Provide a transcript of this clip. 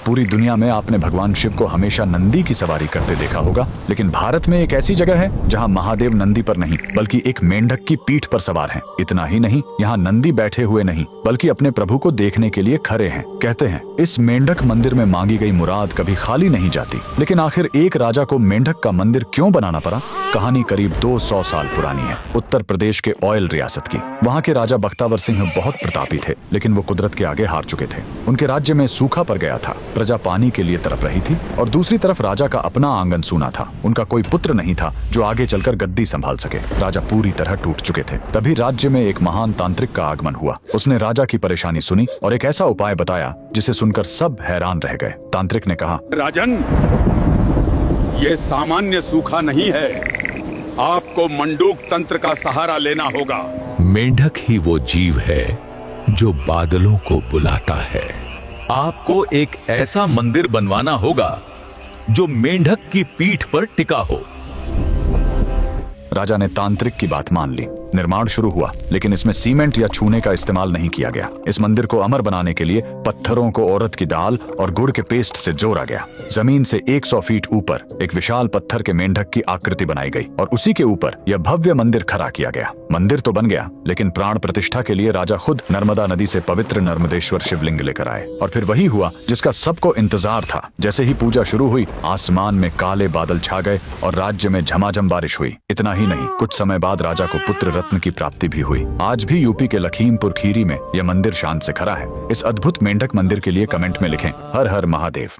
पूरी दुनिया में आपने भगवान शिव को हमेशा नंदी की सवारी करते देखा होगा, लेकिन भारत में एक ऐसी जगह है जहां महादेव नंदी पर नहीं बल्कि एक मेंढक की पीठ पर सवार हैं। इतना ही नहीं, यहाँ नंदी बैठे हुए नहीं बल्कि अपने प्रभु को देखने के लिए खड़े हैं। कहते हैं इस मेंढक मंदिर में मांगी गई मुराद कभी खाली नहीं जाती। लेकिन आखिर एक राजा को मेंढक का मंदिर क्यों बनाना पड़ा? कहानी करीब 200 साल पुरानी है, उत्तर प्रदेश के ऑयल रियासत की। वहाँ के राजा बख्तावर सिंह बहुत प्रतापी थे, लेकिन वो कुदरत के आगे हार चुके थे। उनके राज्य में सूखा पड़ गया था, प्रजा पानी के लिए तड़प रही थी और दूसरी तरफ राजा का अपना आंगन सूना था। उनका कोई पुत्र नहीं था जो आगे चलकर गद्दी संभाल सके। राजा पूरी तरह टूट चुके थे। तभी राज्य में एक महान तांत्रिक का आगमन हुआ। उसने राजा की परेशानी सुनी और एक ऐसा उपाय बताया जिसे सुनकर सब हैरान रह गए। तांत्रिक ने कहा, राजन, ये सामान्य सूखा नहीं है, आपको मंडूक तंत्र का सहारा लेना होगा। मेंढक ही वो जीव है जो बादलों को बुलाता है। आपको एक ऐसा मंदिर बनवाना होगा जो मेंढक की पीठ पर टिका हो। राजा ने तांत्रिक की बात मान ली। निर्माण शुरू हुआ, लेकिन इसमें सीमेंट या चूने का इस्तेमाल नहीं किया गया। इस मंदिर को अमर बनाने के लिए पत्थरों को औरत की दाल और गुड़ के पेस्ट से जोड़ा गया। जमीन से 100 फीट ऊपर एक विशाल पत्थर के मेंढक की आकृति बनाई गई और उसी के ऊपर यह भव्य मंदिर खड़ा किया गया। मंदिर तो बन गया, लेकिन प्राण प्रतिष्ठा के लिए राजा खुद नर्मदा नदी से पवित्र नर्मदेश्वर शिवलिंग लेकर आए। और फिर वही हुआ जिसका सबको इंतजार था। जैसे ही पूजा शुरू हुई, आसमान में काले बादल छा गए और राज्य में झमाझम बारिश हुई। इतना ही नहीं, कुछ समय बाद राजा को पुत्र रत्न की प्राप्ति भी हुई। आज भी यूपी के लखीमपुर खीरी में यह मंदिर शान से खड़ा है। इस अद्भुत मेंढक मंदिर के लिए कमेंट में लिखें, हर हर महादेव।